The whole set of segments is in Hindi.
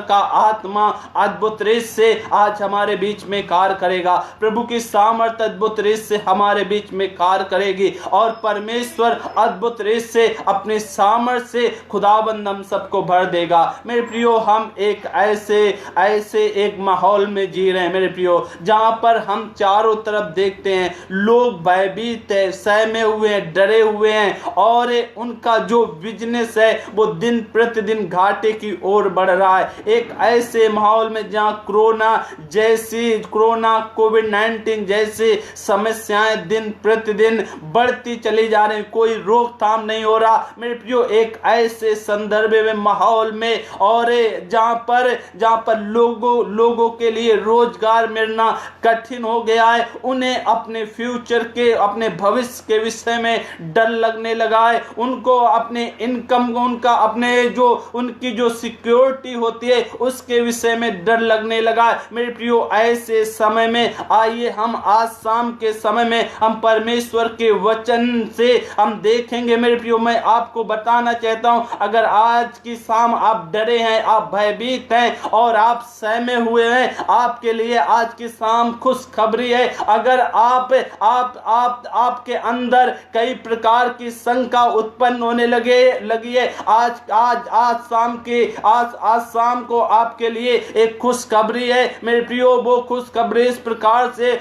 का आत्मा अद्भुत रीत से आज हमारे बीच में कार्य करेगा। प्रभु की सामर्थ अद्भुत रीत से हमारे बीच में कार्य करेगी और परमेश्वर अद्भुत रीत से अपने सामर्थ से खुदाबंद हम सबको भर देगा। मेरे प्रियो, हम एक ऐसे एक माहौल में जी रहे हैं मेरे प्रियो, जहां पर हम चारों तरफ देखते हैं लोग भयभीत है, सहमे हुए हैं, डरे हुए हैं और उनका जो बिजनेस है वो दिन प्रतिदिन घाटे की ओर बढ़ रहा है। एक ऐसे माहौल में जहां कोरोना कोविड-19 जैसी समस्याएं दिन प्रतिदिन बढ़ती चली जा रही, कोई रोकथाम नहीं हो रहा मेरे प्रियो। एक ऐसे संदर्भ में माहौल में और जहां पर लोगों के लिए रोजगार मिलना कठिन हो गया है, उन्हें अपने फ्यूचर के, अपने भविष्य के विषय में डर लगने लगा है। उनको अपने इनकम, उनका अपने जो उनकी जो सिक्योरिटी होती है उसके विषय में डर लगने लगा है मेरे प्रियो। ऐसे समय में आइए हम आज शाम के समय में हम परमेश्वर के वचन से हम देखेंगे मेरे प्रियो। मैं आपको बताना चाहता हूं, अगर आज की शाम आप डरे हैं, आप भयभीत हैं और आप सहमे हुए हैं, आपके लिए आज की शाम खुशखबरी है। अगर आपके अंदर कई प्रकार की शंका उत्पन्न होने लगी है, आज शाम को आपके लिए एक खुशखबरी है मेरे प्रियो। वो खुशखबरी इस प्रकार से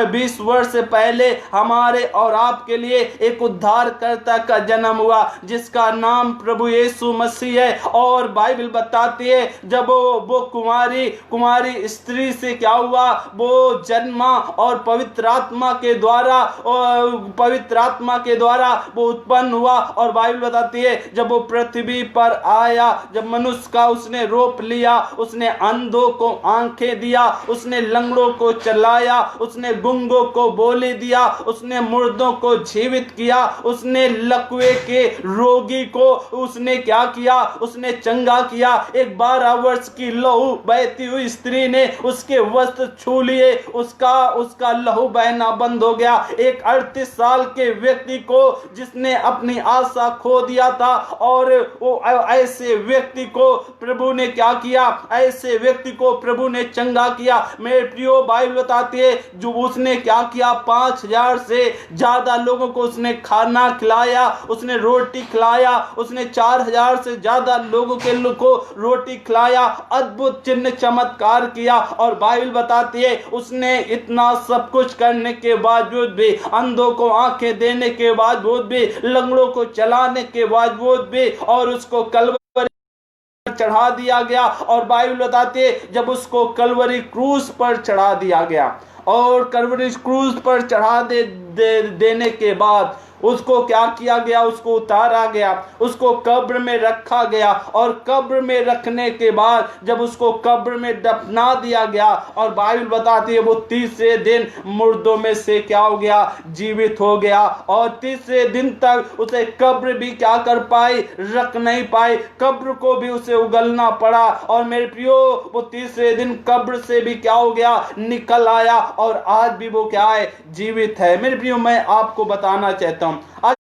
20 वर्ष पहले हमारे और आपके लिए एक उद्धारकर्ता का जन्म हुआ, जिसका नाम प्रभु यीशु मसीह है। और बाइबल बताती है जब वो कुमारी स्त्री से क्या हुआ, वो जन्मा और पवित्र आत्मा के द्वारा वो उत्पन्न हुआ। और बाइबल बताती है जब वो पृथ्वी पर आया, जब मनुष्य का उसने रूप लिया, उसने अंधों को आंखें दिया, उसने लंगड़ों को चलाया, उसने गूंगों को बोली दिया, उसने मुर्दों को जीवित किया, उसने लकवे के रोगी को उसने क्या किया, उसने चंगा किया। एक 12 वर्ष की लहू बहती हुई स्त्री ने उसके वस्त्र छू लिए, उसका लहू बहना बंद हो गया। एक 38 साल के व्यक्ति को जिसने अपनी आशा खो दिया था, और वो ऐसे व्यक्ति को प्रभु ने क्या किया, ऐसे व्यक्ति को प्रभु ने चंगा किया मेरे प्रियो। बाइबल बताती है जो उसने क्या किया, 5000 से ज्यादा लोगों को उसने खाना खिलाया, उसने रोटी खिलाया, उसने 4000 से ज्यादा लोगों को रोटी खिलाया, अद्भुत चिन्ह चमत्कार किया। और बाइबल बताती है उसने इतना सब कुछ करने के बावजूद भी, अंधों को आंखें देने के बावजूद भी, लंगड़ों को चलाने के बावजूद भी, और उसको कलवरी चढ़ा दिया गया। और बाइबल बताती है जब उसको कलवरी क्रूस पर चढ़ा दिया गया, और कलवरी क्रूस पर चढ़ा देने के बाद उसको क्या किया गया, उसको उतारा गया, उसको कब्र में रखा गया। और कब्र में रखने के बाद जब उसको कब्र में दफना दिया गया, और बाइबल बताती है वो तीसरे दिन मुर्दों में से क्या हो गया, जीवित हो गया। और तीसरे दिन तक उसे कब्र भी क्या कर पाई, रख नहीं पाई, कब्र को भी उसे उगलना पड़ा। और मेरे प्रियो वो तीसरे दिन कब्र से भी क्या हो गया, निकल आया, और आज भी वो क्या है, जीवित है मेरे प्रियो। मैं आपको बताना चाहता हूं, आज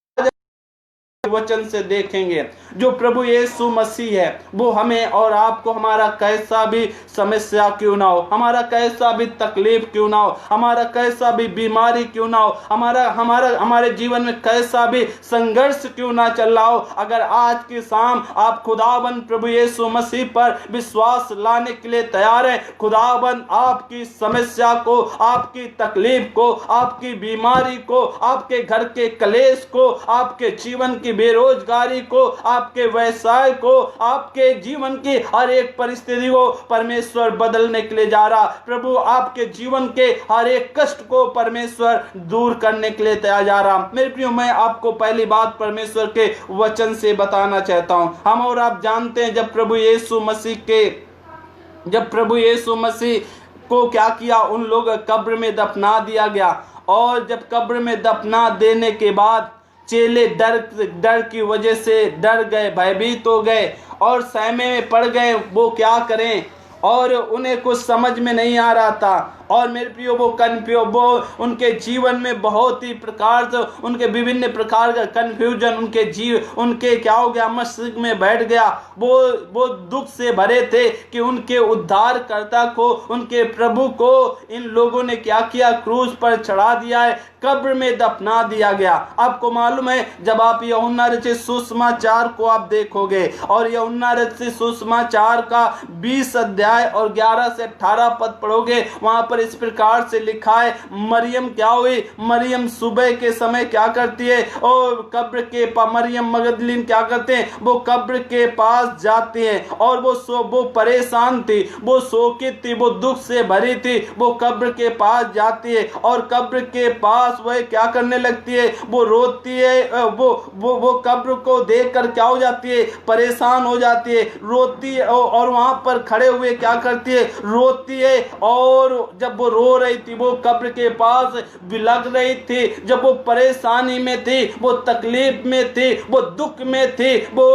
वचन से देखेंगे जो प्रभु यीशु मसीह है वो हमें और आपको, हमारा कैसा भी समस्या क्यों ना हो, हमारा कैसा भी तकलीफ क्यों ना हो, हमारा कैसा भी बीमारी क्यों ना हो, हमारे जीवन में कैसा भी संघर्ष क्यों ना चल रहा हो, अगर आज की शाम आप खुदाबंद प्रभु यीशु मसीह पर विश्वास लाने के लिए तैयार हैं, खुदाबंद आपकी समस्या को, आपकी तकलीफ को, आपकी बीमारी को, आपके घर के कलेश को, आपके जीवन की बेरोजगारी को, आपके व्यवसाय को, आपके जीवन की हर एक परिस्थिति को परमेश्वर बदलने के लिए जा रहा। प्रभु आपके जीवन के हर एक कष्ट को परमेश्वर दूर करने के लिए तैयार जा रहा। मेरे प्रियो, मैं आपको पहली बात परमेश्वर के वचन से बताना चाहता हूं। हम और आप जानते हैं जब प्रभु यीशु मसीह को क्या किया, उन लोग कब्र में दफना दिया गया। और जब कब्र में दफना देने के बाद चेले डर की वजह से डर गए, भयभीत हो गए और सहमे में पड़ गए, वो क्या करें, और उन्हें कुछ समझ में नहीं आ रहा था। और मेरे प्रियो वो उनके जीवन में बहुत ही प्रकार से उनके विभिन्न प्रकार का कंफ्यूजन उनके क्या हो गया, मस्तिष्क में बैठ गया। वो दुख से भरे थे कि उनके उद्धारकर्ता को, उनके प्रभु को इन लोगों ने क्या किया, क्रूस पर चढ़ा दिया है, कब्र में दफना दिया गया। आपको मालूम है, जब आप यूहन्ना रचित सुसमाचार को आप देखोगे और यूहन्ना रचित सुसमाचार का 20 अध्याय और 11 से 18 पद पढ़ोगे, वहां पर इस प्रकार से लिखा है, मरियम क्या हुई, मरियम सुबह के समय क्या करती है, और कब्र के मरियम मगदलीन क्या करते हैं, वो कब्र के पास जाती हैं और वो परेशान थी, वो शोकित थी, वो दुख से भरी थी। वो कब्र के पास जाती है और कब्र के पास वह क्या करने लगती है, वो रोती है। वो कब्र को देखकर क्या हो जाती है, परेशान हो जाती है, रोती है और वहां पर खड़े हुए क्या करती है, रोती है। और जब वो रो रही थी, वो कब्र के पास बिलख रही थी, जब वो परेशानी में थी, वो तकलीफ में थी, वो दुख में थी, वो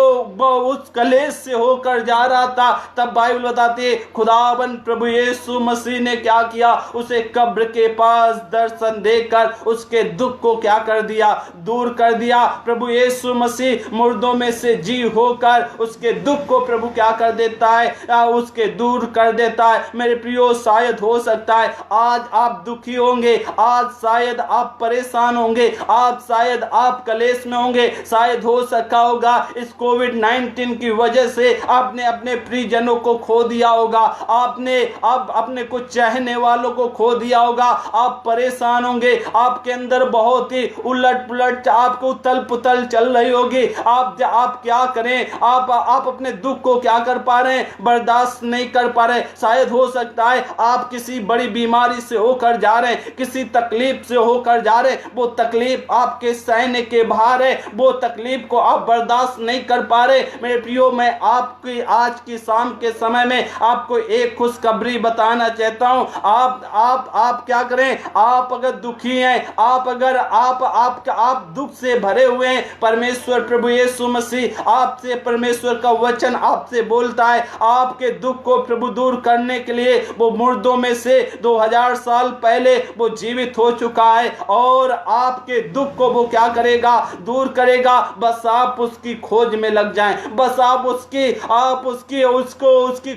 उस कलेश से होकर जा रहा था, तब बाइबल बताती है खुदाबंद प्रभु यीशु मसीह ने क्या किया, उसे कब्र के पास दर्शन देकर उसके दुख को क्या कर दिया, दूर कर दिया। प्रभु यीशु मसीह मुर्दों में से जी होकर उसके दुख को प्रभु क्या कर देता है, उसके दूर कर देता है। मेरे प्रियो, शायद हो सकता है आज आप दुखी होंगे, आज शायद आप परेशान होंगे, आज शायद आप कलेश में होंगे, शायद हो सका होगा इस कोविड-19 की वजह से आपने अपने प्रियजनों को खो दिया होगा, आपने अपने कुछ चाहने वालों को खो दिया होगा, आप परेशान होंगे, आपके अंदर बहुत ही उलट पुलट, आपको उथल पुथल चल रही होगी। आप क्या करें, आप अपने दुख को क्या कर पा रहे हैं, बर्दाश्त नहीं कर पा रहे। शायद हो सकता है आप किसी बड़ी बीमारी से होकर जा रहे हैं, किसी तकलीफ से होकर जा रहे हैं, वो तकलीफ आपके सहने के बाहर है, वो तकलीफ को आप बर्दाश्त नहीं कर पा रहे। मेरे प्रियो, मैं आपकी आज की शाम के समय में आपको एक खुशखबरी बताना चाहता हूं। आप क्या करें, आप अगर दुखी हैं, आप दुख से भरे हुए हैं, परमेश्वर प्रभु यीशु मसीह आपसे, परमेश्वर का वचन आपसे बोलता है, आपके दुख को प्रभु दूर करने के लिए वो मुर्दों में से 2000 साल पहले वो जीवित हो चुका है और आपके दुख को वो क्या करेगा, दूर करेगा। बस आप उसकी खोज में लग जाएं, बस आप उसकी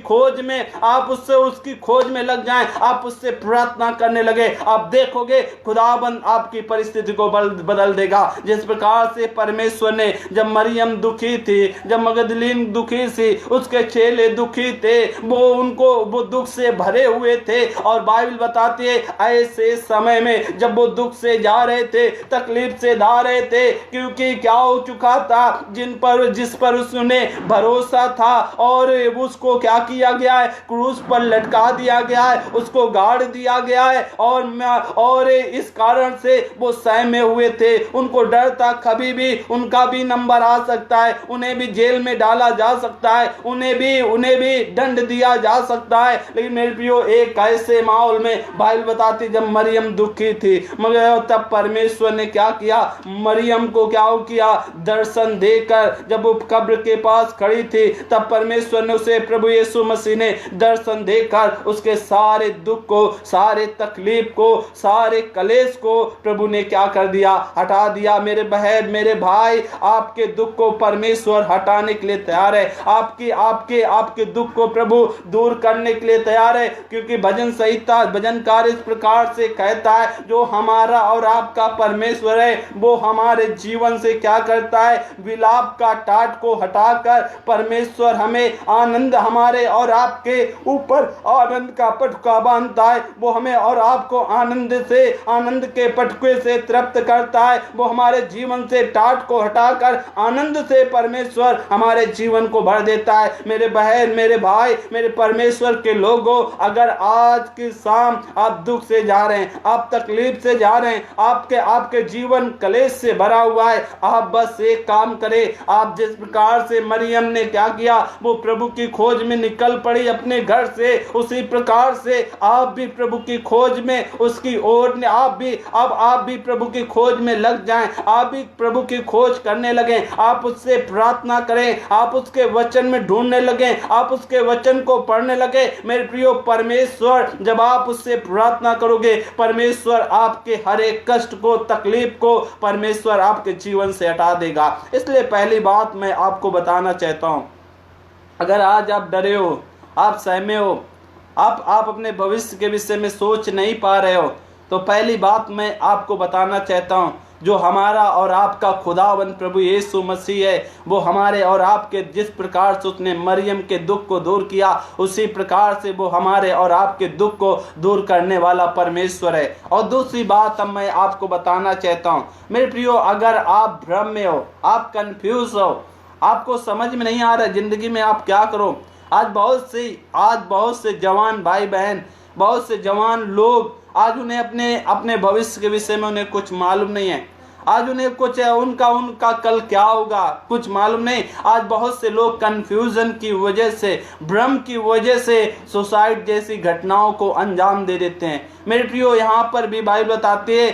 खोज में, आप उसकी खोज में लग जाएं, आप उससे प्रार्थना करने लगे, आप देखोगे खुदाबंद आपकी परिस्थिति को बदल देगा। जिस प्रकार से परमेश्वर ने, जब मरियम दुखी थी, जब मगदलीन दुखी थी, उसके चेले दुखी थे, वो दुख से भरे हुए थे, और बाइबल बताती है ऐसे समय में जब वो दुख से जा रहे थे, तकलीफ से जा रहे थे, क्योंकि क्या हो चुका था, जिस पर उसने भरोसा था और उसको क्या किया गया है, क्रूस पर लटका दिया गया है, उसको गाड़ दिया गया है, और इस कारण से वो सहमे हुए थे। उनको डर था कभी भी उनका भी नंबर आ सकता है, उन्हें भी जेल में डाला जा सकता है, उन्हें भी दंड दिया जा सकता है। लेकिन मेरे प्रियो, एक ऐसे माहौल में बाइबल बताती जब मरियम दुखी थी, मगर तब परमेश्वर ने क्या किया, मरियम को क्या किया, दर्शन देकर, जब वो कब्र के पास खड़ी थी, तब परमेश्वर ने उसे, प्रभु यीशु मसीह ने दर्शन देकर उसके सारे दुख को, सारे तकलीफ को, सारे कलेश को प्रभु ने क्या कर दिया, हटा दिया। मेरे बहन, मेरे भाई, आपके दुख को परमेश्वर हटाने के लिए तैयार है, आपके दुख को प्रभु दूर करने के लिए तैयार है, क्योंकि भजन संहिता, भजनकार इस प्रकार से कहता है, जो हमारा और आपका परमेश्वर है वो हमारे जीवन से क्या करता है, विलाप का टाट को हटाकर परमेश्वर हमें आनंद, हमारे और आपके ऊपर आनंद का पटका बांधता है। वो हमें और आपको आनंद के पटके से तृप्त करता है। वो हमारे जीवन से टाट को हटाकर आनंद से परमेश्वर हमारे जीवन को भर देता है। मेरे बहन, मेरे भाई, मेरे परमेश्वर के लोगों, अगर आज की शाम आप दुख से जा रहे हैं, आप तकलीफ से जा रहे हैं, आपके जीवन कलेश से भरा हुआ है, आप बस एक काम करें, आप जिस प्रकार से मरियम ने क्या किया, वो प्रभु की खोज में निकल पड़ी अपने घर से, उसी प्रकार से आप भी प्रभु की खोज में, उसकी ओर ने आप भी प्रभु की खोज में लग जाएं, आप भी प्रभु की खोज करने लगे, आप उससे प्रार्थना करें, आप उसके वचन में ढूंढने लगे, आप उसके वचन को पढ़ने लगे। मेरे प्रियो, परमेश्वर जब आप उससे प्रार्थना करोगे, परमेश्वर आपके हर एक कष्ट को, तकलीफ को परमेश्वर आपके जीवन से हटा देगा। इसलिए पहली बात मैं आपको बताना चाहता हूं, अगर आज आप डरे हो, आप सहमे हो, आप अपने भविष्य के विषय में सोच नहीं पा रहे हो, तो पहली बात मैं आपको बताना चाहता हूं, जो हमारा और आपका खुदावंद प्रभु यीशु मसीह है, वो हमारे और आपके जिस प्रकार से उसने मरियम के दुख को दूर किया, उसी प्रकार से वो हमारे और आपके दुख को दूर करने वाला परमेश्वर है। और दूसरी बात अब मैं आपको बताना चाहता हूँ मेरे प्रियो, अगर आप भ्रम में हो, आप कंफ्यूज हो, आपको समझ में नहीं आ रहा जिंदगी में आप क्या करो, आज बहुत से जवान भाई बहन, बहुत से जवान लोग, आज उन्हें अपने भविष्य के विषय में उन्हें कुछ मालूम नहीं है। आज उन्हें कुछ है, उनका कल क्या होगा कुछ मालूम नहीं। आज बहुत से लोग कंफ्यूजन की वजह से, भ्रम की वजह से सुसाइड जैसी घटनाओं को अंजाम दे देते हैं। मेरे प्रियो, यहाँ पर भी बाइबल बताती है,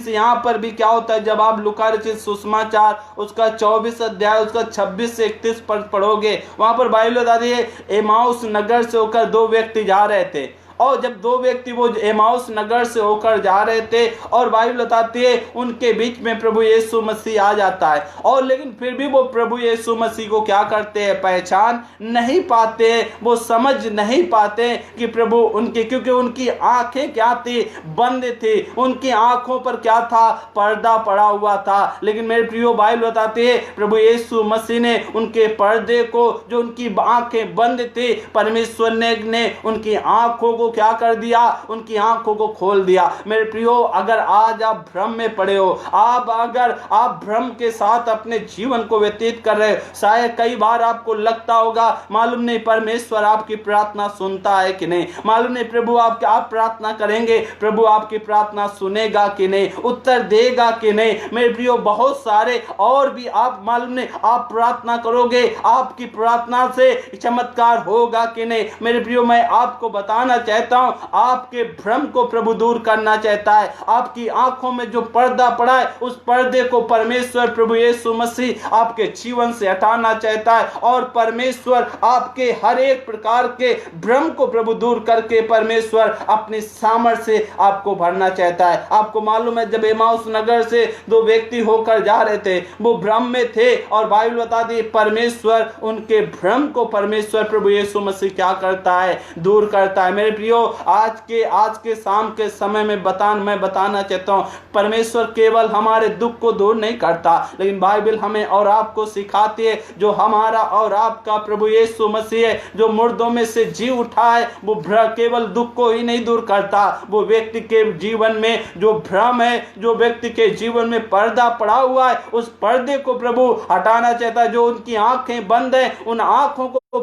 यहाँ पर भी क्या होता है, जब आप लूका रचित सुसमाचार उसका 24 अध्याय उसका 26 से 31 पद पढ़ोगे, वहां पर बाइबल बताती है, एमाउस नगर से होकर 2 व्यक्ति जा रहे थे, और जब 2 व्यक्ति वो एमाउस नगर से होकर जा रहे थे, और बाइबल बताती है उनके बीच में प्रभु यीशु मसीह आ जाता है, और लेकिन फिर भी वो प्रभु यीशु मसीह को क्या करते हैं, पहचान नहीं पाते, वो समझ नहीं पाते कि प्रभु उनके, क्योंकि उनकी आंखें क्या थी, बंद थी, उनकी आंखों पर क्या था, पर्दा पड़ा हुआ था। लेकिन मेरे प्रियो, बाइबल बताती है प्रभु यीशु मसीह ने उनके पर्दे को, जो उनकी आंखें बंद थी, परमेश्वर ने उनकी आंखों को क्या कर दिया, उनकी आंखों को खोल दिया। मेरे प्रियो, अगर आज आप भ्रम में पड़े हो, अगर आप भ्रम के साथ अपने जीवन को व्यतीत कर रहे हो, शायद कई बार आपको लगता होगा, मालूम नहीं परमेश्वर आपकी प्रार्थना सुनता है कि नहीं, मालूम नहीं प्रभु आप प्रार्थना करेंगे, प्रभु आपकी प्रार्थना सुनेगा कि नहीं, उत्तर देगा कि नहीं। मेरे प्रियो, बहुत सारे और भी आप मालूम नहीं, आप प्रार्थना करोगे, आपकी प्रार्थना से चमत्कार होगा कि नहीं। मेरे प्रियो, मैं आपको बताना चाहता हूं, आपके भ्रम को प्रभु दूर करना चाहता है। आपकी आंखों में जो पर्दा पड़ा है, उस पर्दे को परमेश्वर प्रभु यीशु मसीह आपके जीवन से हटाना चाहता है, और परमेश्वर आपके हर एक प्रकार के भ्रम को प्रभु दूर करके परमेश्वर अपनी सामर्थ्य से आपको भरना चाहता है। आपको मालूम है, जब एमाउस नगर से 2 व्यक्ति होकर जा रहे थे, वो भ्रम में थे, और बाइबल बताती है परमेश्वर उनके भ्रम को परमेश्वर प्रभु यीशु मसीह क्या करता है, दूर करता है। मेरे प्रियो, आज के शाम के समय में मैं बताना चाहता हूं, परमेश्वर केवल हमारे दुख को दूर नहीं करता, लेकिन बाइबल हमें और आपको सिखाती है, जो हमारा और आपका प्रभु यीशु मसीह है, जो मुर्दों में से जी उठा है, वो केवल दुख को ही नहीं दूर करता, वो व्यक्ति के जीवन में जो भ्रम है, जो व्यक्ति के जीवन में पर्दा पड़ा हुआ है, उस पर्दे को प्रभु हटाना चाहता है। जो उनकी आंखें बंद है, उन आंखों को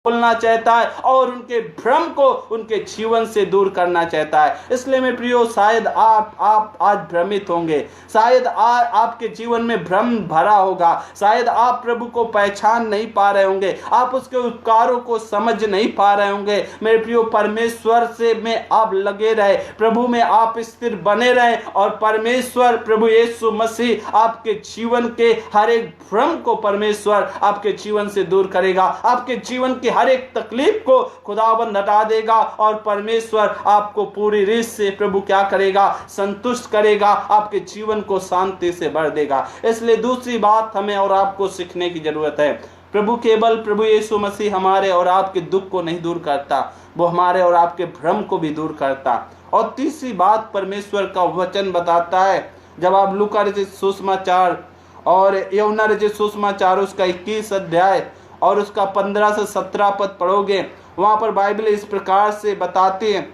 बोलना चाहता है, और उनके भ्रम को उनके जीवन से दूर करना चाहता है। इसलिए मैं प्रियो, शायद आप आज भ्रमित होंगे, शायद आपके जीवन में भ्रम भरा होगा, शायद आप प्रभु को पहचान नहीं पा रहे होंगे, आप उसके उपकारों को समझ नहीं पा रहे होंगे। मेरे प्रियो, परमेश्वर से में आप लगे रहे, प्रभु में आप स्थिर बने रहे, और परमेश्वर प्रभु यीशु मसीह आपके जीवन के हर एक भ्रम को परमेश्वर आपके जीवन से दूर करेगा। आपके जीवन की हर एक तकलीफ को खुदाबंद हटा देगा, और परमेश्वर आपको पूरी रीत से प्रभु क्या करेगा, संतुष्ट करेगा, आपके जीवन को शांति से भर देगा। इसलिए दूसरी बात हमें और आपको सीखने की जरूरत है, प्रभु यीशु मसीह हमारे और आपके दुख को नहीं दूर करता, वो हमारे और आपके भ्रम को भी दूर करता। और तीसरी बात परमेश्वर का वचन बताता है, जब आप लूका रचित सुसमाचार और यूहन्ना रचित सुसमाचार उसका 21 अध्याय और उसका 15 से 17 पद पढ़ोगे, वहां पर बाइबल इस प्रकार से बताती है,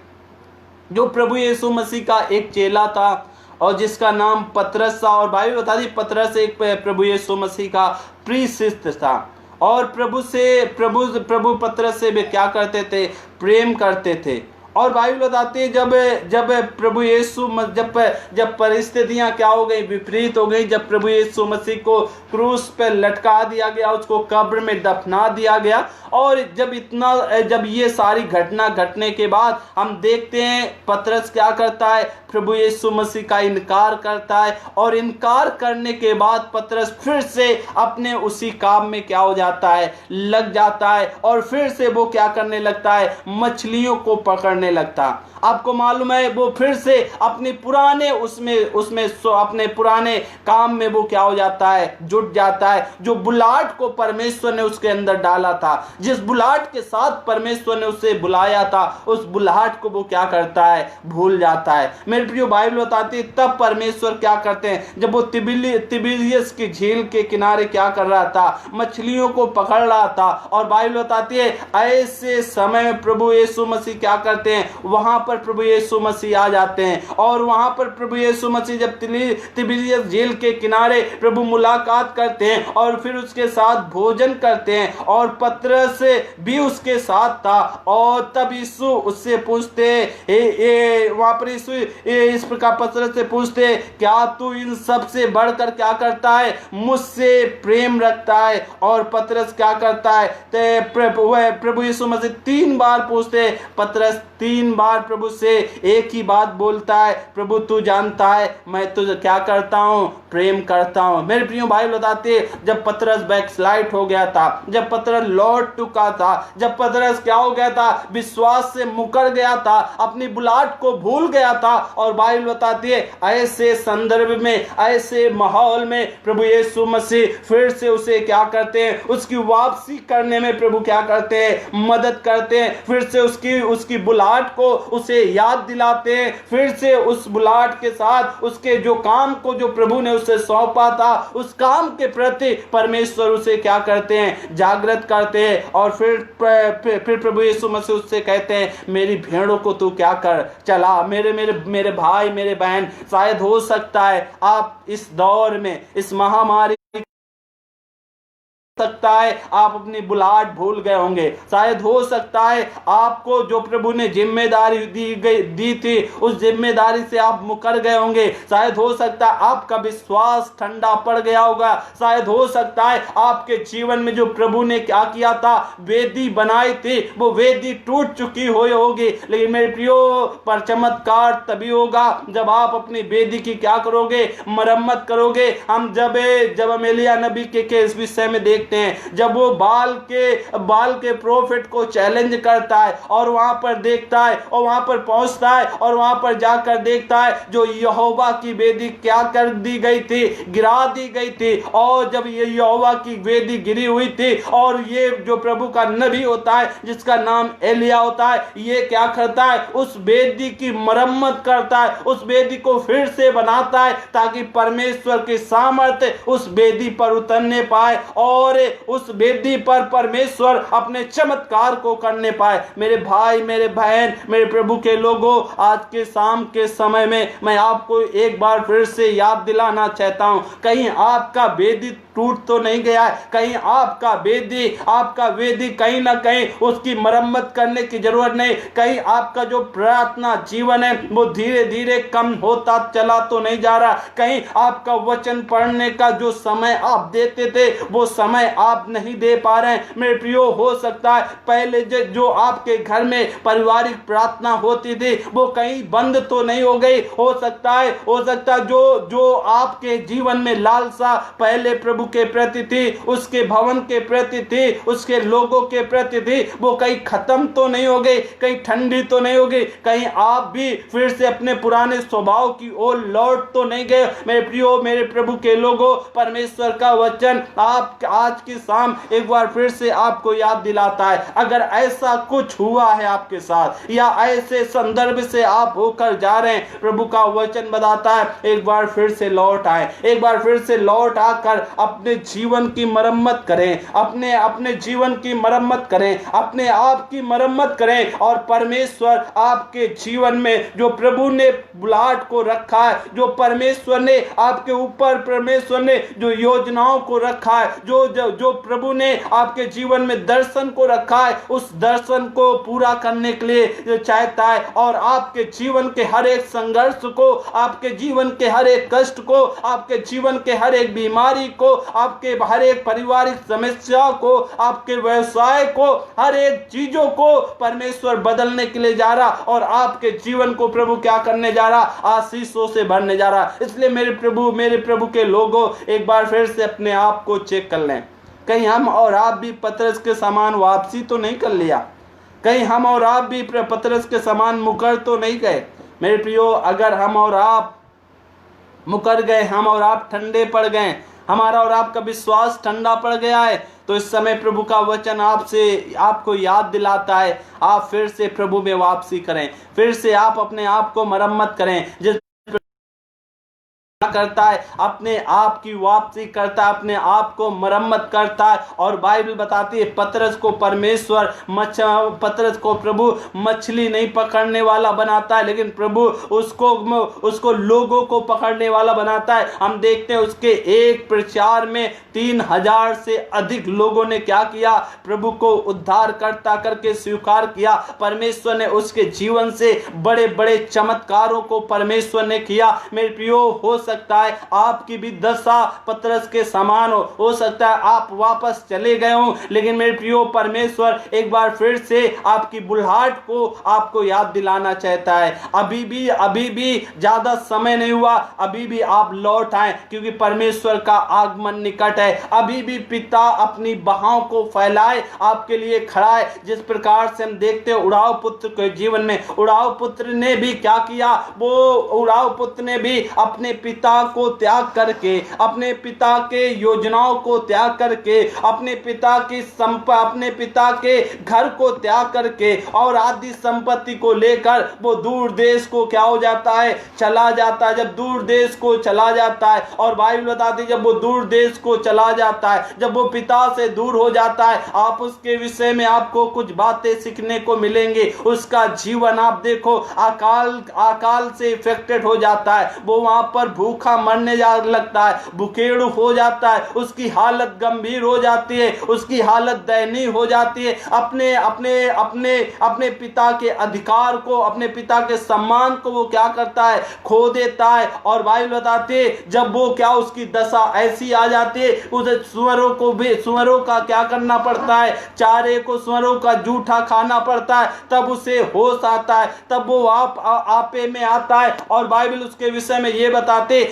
जो प्रभु यीशु मसीह का एक चेला था और जिसका नाम पतरस था, और बाइबल बताती है पतरस एक प्रभु यीशु मसीह का प्रिय शिष्य था, और प्रभु पतरस से वे क्या करते थे, प्रेम करते थे। और बाइबल बताती है जब प्रभु यीशु जब परिस्थितियां क्या हो गई, विपरीत हो गई, जब प्रभु यीशु मसीह को क्रूस पे लटका दिया गया, उसको कब्र में दफना दिया गया, और जब ये सारी घटना घटने के बाद हम देखते हैं पतरस क्या करता है, प्रभु यीशु मसीह का इनकार करता है, और इनकार करने के बाद पतरस फिर से अपने उसी काम में क्या हो जाता है, लग जाता है, और फिर से वो क्या करने लगता है, मछलियों को पकड़ने लगता। आपको मालूम है वो फिर से अपने पुराने अपने पुराने काम में वो क्या हो जाता है, जुट जाता है। जो बुलाहट को परमेश्वर ने उसके अंदर डाला था, जिस बुलाहट के साथ परमेश्वर ने उसे बुलाया था, उस बुलाहट को वो क्या करता है, भूल जाता है। मेरे प्रियो, बाइबल बताती है तब परमेश्वर क्या करते हैं, जब वो तिबिरियस की झील के किनारे क्या कर रहा था, मछलियों को पकड़ रहा था, और बाइबल बताती है ऐसे समय में प्रभु यीशु मसीह क्या करते हैं, वहां पर प्रभु यीशु मसीह आ जाते हैं, और वहां पर प्रभु यीशु मसीह जब तिबिरियस झील के किनारे प्रभु मुलाकात करते हैं, और फिर उसके साथ भोजन करते हैं, और पतरस भी उसके साथ था, और तब यीशु उससे पूछते, वहां पर यीशु इस प्रकार पतरस से पूछते, क्या तू इन सब से बढ़कर क्या करता है, मुझसे प्रेम रखता है? और पतरस क्या करता है, प्रभु यीशु मसीह 3 बार पूछते, पतरस 3 बार प्रभु से एक ही बात बोलता है, प्रभु तू जानता है मैं तुझे क्या करता हूं, प्रेम करता हूं। मेरे प्रियो, बाइबल बताते हैं जब पतरस बैकस्लाइड हो गया था, जब पतरस लौट चुका था, जब पतरस क्या हो गया था, विश्वास से मुकर गया था, अपनी बुलाहट को भूल गया था, और बाइबल बताती है ऐसे संदर्भ में, ऐसे माहौल में प्रभु यीशु मसीह फिर से उसे क्या करते हैं, उसकी वापसी करने में प्रभु क्या करते हैं, मदद करते हैं। फिर से उसकी बुलाहट को उसे याद दिलाते हैं, फिर से उस बुलाहट के साथ उसके जो काम को जो प्रभु ने उसे सौंपा था, उस काम के प्रति परमेश्वर उसे क्या करते हैं, जागृत करते हैं। और फिर प्रभु यीशु मसीह उससे कहते हैं, मेरी भेड़ों को तू क्या कर, चला। मेरे भाई, मेरे बहन, शायद हो सकता है आप इस दौर में, इस महामारी सकता है आप अपनी बुलाहट भूल गए होंगे, शायद हो सकता है आपको जो प्रभु ने जिम्मेदारी दी थी, उस जिम्मेदारी से आप मुकर गए होंगे, शायद हो सकता है आपका विश्वास ठंडा पड़ गया होगा, शायद हो सकता है आपके जीवन में जो प्रभु ने क्या किया था, वेदी बनाई थी, वो वेदी टूट चुकी होगी। लेकिन मेरे प्रियो, पर चमत्कार तभी होगा जब आप अपनी वेदी की क्या करोगे, मरम्मत करोगे। हम जब एलिय्याह नबी के इस विषय में देख हैं, जब वो बाल के प्रोफेट को चैलेंज करता है, और वहां पर देखता है, और वहां पर पहुंचता है, और वहां पर जाकर देखता है जो यहोवा की वेदी क्या कर दी गई थी, गिरा दी गई थी। और जब ये यहोवा की वेदी गिरी हुई थी, और ये जो प्रभु का नबी होता है जिसका नाम एलिय्याह होता है, ये क्या करता है, उस वेदी की मरम्मत करता है, उस वेदी को फिर से बनाता है, ताकि परमेश्वर की सामर्थ्य उस वेदी पर उतरने पाए, और उस वेदी पर परमेश्वर अपने चमत्कार को करने पाए। मेरे भाई, मेरे बहन, मेरे प्रभु के लोगों, आज के शाम के समय में मैं आपको एक बार फिर से याद दिलाना चाहता हूं, कहीं आपका वेदी टूट तो नहीं गया है, कहीं आपका वेदी कहीं ना कहीं उसकी मरम्मत करने की जरूरत नहीं, कहीं आपका जो प्रार्थना जीवन है वो धीरे धीरे कम होता चला तो नहीं जा रहा, कहीं आपका वचन पढ़ने का जो समय आप देते थे वो समय आप नहीं दे पा रहे हैं। मेरे प्रियो, हो सकता है पहले जो आपके घर में पारिवारिक प्रार्थना होती थी वो कहीं बंद तो नहीं हो गई, हो सकता है जो आपके जीवन में लालसा पहले प्रभु के प्रति थी, उसके भवन के प्रति थी, उसके लोगों के प्रति थी, वो कहीं खत्म तो नहीं हो गई, कहीं ठंडी तो नहीं हो गई, कहीं आप भी फिर से अपने पुराने स्वभाव की ओर लौट तो नहीं गए। मेरे प्रियो, मेरे प्रभु के लोगों, परमेश्वर का वचन आप आज की शाम एक बार फिर से आपको याद दिलाता है, अगर ऐसा कुछ हुआ है आपके साथ, या ऐसे संदर्भ से आप होकर जा रहे हैं, प्रभु का वचन बताता है एक बार फिर से लौट आए, एक बार फिर से लौट आकर अपने जीवन की मरम्मत करें, अपने जीवन की मरम्मत करें, अपने आप की मरम्मत करें, और परमेश्वर आपके जीवन में जो प्रभु ने बुलाहट को रखा है, जो परमेश्वर ने आपके ऊपर, परमेश्वर ने जो योजनाओं को रखा है, जो जो प्रभु ने आपके जीवन में दर्शन को रखा है, उस दर्शन को पूरा करने के लिए चाहता है, और आपके जीवन के हर एक संघर्ष को, आपके जीवन के हर एक कष्ट को, आपके जीवन के हर एक बीमारी को, आपके हर एक पारिवारिक समस्या को, आपके व्यवसाय को, हर एक चीजों को परमेश्वर बदलने के लिए जा रहा, और आपके जीवन को प्रभु क्या करने जा रहा, आशीषों से भरने जा रहा। इसलिए मेरे प्रभु के लोगों, एक बार फिर से अपने आप को चेक कर लें। कहीं हम और आप भी पतरस के समान वापसी तो नहीं कर लिया? कहीं हम और आप भी पतरस के समान मुकर तो नहीं गए? मेरे प्रियो, अगर हम और आप मुकर गए, हम और आप ठंडे पड़ गए, हमारा और आपका विश्वास ठंडा पड़ गया है, तो इस समय प्रभु का वचन आपको याद दिलाता है, आप फिर से प्रभु में वापसी करें, फिर से आप अपने आप को मरम्मत करें। जिस करता है, अपने आप की वापसी करता है, अपने आप को मरम्मत करता है। और बाइबल बताती है पतरस को प्रभु मछली नहीं पकड़ने वाला बनाता है, लेकिन प्रभु उसको लोगों को पकड़ने वाला बनाता है। हम देखते हैं उसके एक प्रचार में 3000 से अधिक लोगों ने क्या किया, प्रभु को उद्धार करके स्वीकार किया। परमेश्वर ने उसके जीवन से बड़े बड़े चमत्कारों को परमेश्वर ने किया। मेरे प्रियो, हो सकता है आपकी भी दशा पतरस के समान हो सकता है आप वापस चले गए हो, लेकिन मेरे प्रियो, परमेश्वर एक बार फिर से आपकी बुलाहट को आपको याद दिलाना चाहता है। अभी भी ज्यादा समय नहीं हुआ, अभी भी आप लौट आए, क्योंकि परमेश्वर का आगमन निकट है। अभी भी पिता अपनी बहाव को फैलाए आपके लिए खड़ा है। जिस प्रकार से हम देखते हैं उड़ाव पुत्र के जीवन में, उड़ाव पुत्र ने भी क्या किया, वो उड़ाव पुत्र ने भी अपने पिता को त्याग करके, अपने पिता के योजनाओं को त्याग करके, अपने पिता के घर को त्याग करके और आदि संपत्ति को लेकर वो दूर देश को क्या हो जाता है, चला जाता है। जब दूर देश को चला जाता है, और बाइबल बताती है जब वो दूर देश को चला जाता है, जब वो पिता से दूर हो जाता है, आप उसके विषय में आपको कुछ बातें सीखने को मिलेंगे। उसका जीवन आप देखो अकाल से इफेक्टेड हो जाता है, वो वहां पर भूखा मरने लगता है, भूखेड़ू हो जाता है, उसकी हालत गंभीर हो जाती है, उसकी हालत दयनीय हो जाती है। अपने पिता के अधिकार को, अपने पिता के सम्मान को वो क्या करता है, खो देता है। और बाइबल बताती है जब वो क्या, उसकी दशा ऐसी आ जाती है, उसे सुअरों का क्या करना पड़ता है, चारे को सुअरों का जूठा खाना पड़ता है, तब उसे होश आता है, तब वो आपे में आता है। और बाइबल उसके विषय में ये बताते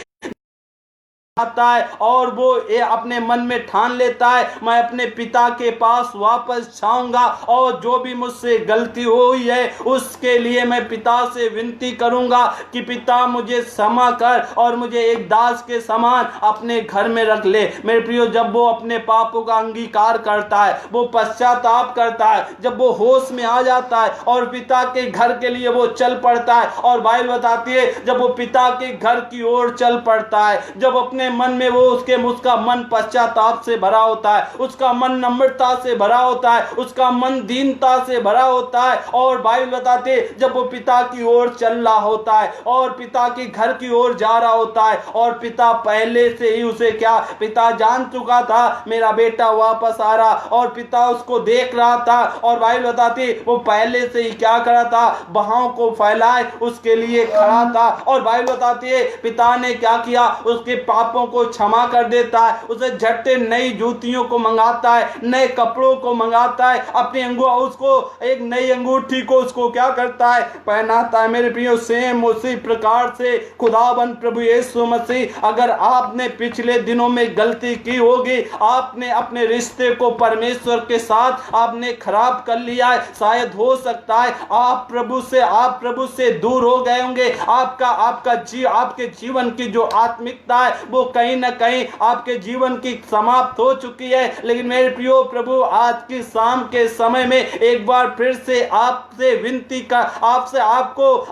आता है, और वो ये अपने मन में ठान लेता है, मैं अपने पिता के पास वापस जाऊंगा, और जो भी मुझसे गलती हुई है उसके लिए मैं पिता से विनती करूंगा कि पिता मुझे क्षमा कर और मुझे एक दास के समान अपने घर में रख ले। मेरे प्रियो, जब वो अपने पापों का अंगीकार करता है, वो पश्चाताप करता है, जब वो होश में आ जाता है और पिता के घर के लिए वो चल पड़ता है, और बाइबल बताती है जब वो पिता के घर की ओर चल पड़ता है, जब अपने मन में उसका मन पश्चाताप से भरा होता है, उसका मन नम्रता से भरा होता है, उसका मन दीनता से भरा होता है, और बाइबल बताते जब वो पिता की ओर चल रहा होता है और पिता के घर की ओर जा रहा होता है, और पिता पहले से ही उसे क्या, पिता जान चुका था मेरा बेटा वापस आ रहा, और पिता उसको देख रहा था, और बाइबल बताती वो पहले से ही क्या कर रहा था, बहाव को फैलाए उसके लिए खड़ा था। और बाइबल बताती है पिता ने क्या किया, उसके पापों को क्षमा कर देता है, उसे झट्टे नई जूतियों को मंगाता है, नए कपड़ों को मंगाता है, अपनी उसको एक नई अंगूठी को उसको क्या करता है, पहनाता है। मेरे प्रियो, सेम उसी प्रकार से खुदाबंद प्रभु यीशु मसीह, अगर आपने पिछले दिनों में गलती की होगी, आपने अपने रिश्ते को परमेश्वर के साथ आपने खराब कर लिया है, शायद हो सकता है आप प्रभु से दूर हो गए होंगे, आपके जीवन की जो आत्मिकता है वो कहीं ना कहीं आपके जीवन की समाप्त हो चुकी है। लेकिन मेरे प्रियो, प्रभु आज की शाम के समय में एक बार फिर से आपसे विनती कर,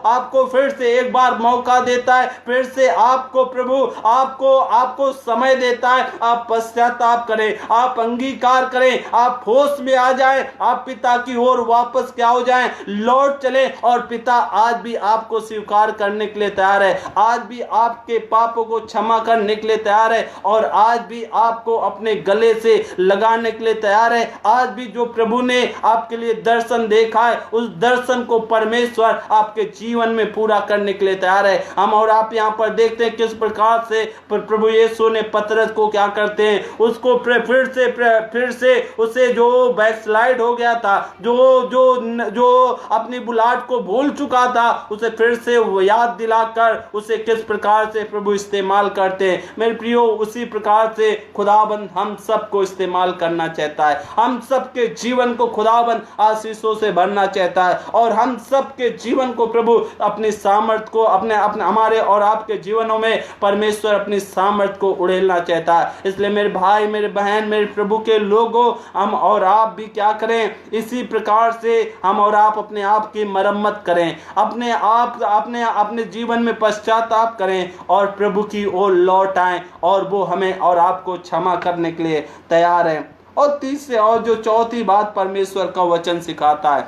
आपको फिर से एक बार मौका देता है, फिर से आपको प्रभु आपको समय देता है। आप पश्चाताप करें, आप अंगीकार करें, आप होश में आ जाएं, आप पिता की ओर वापस क्या हो जाएं, लौट चले। और पिता आज भी आपको स्वीकार करने के लिए तैयार है, आज भी आपके पापों को क्षमा करने के के लिए तैयार है और आज भी आपको अपने गले से लगाने के लिए तैयार है। आज भी जो प्रभु ने आपके लिए दर्शन देखा है, उस दर्शन को परमेश्वर आपके जीवन में पूरा करने के लिए तैयार है। हम और आप यहाँ पर देखते हैं किस प्रकार से प्रभु यीशु ने पतरस को क्या करते हैं, उसको फिर से उसे जो बैकस्लाइड हो गया था, जो अपनी बुलाहट को भूल चुका था, उसे फिर से याद दिलाकर उसे किस प्रकार से प्रभु इस्तेमाल करते हैं। मेरे प्रियो, उसी प्रकार से खुदाबंद हम सबको इस्तेमाल करना चाहता है। हम सबके जीवन को खुदाबंद आशीषों से भरना चाहता है और हम सबके जीवन को प्रभु अपनी सामर्थ को अपने हमारे और आपके जीवनों में परमेश्वर अपनी सामर्थ को उड़ेलना चाहता है। इसलिए मेरे भाई, मेरे बहन, मेरे प्रभु के लोगों, हम और आप भी क्या करें, इसी प्रकार से हम और आप अपने आप की मरम्मत करें, अपने जीवन में पश्चाताप करें और प्रभु की ओर लौट आएं और वो हमें और आपको क्षमा करने के लिए तैयार है। और तीसरे और जो चौथी बात परमेश्वर का वचन सिखाता है,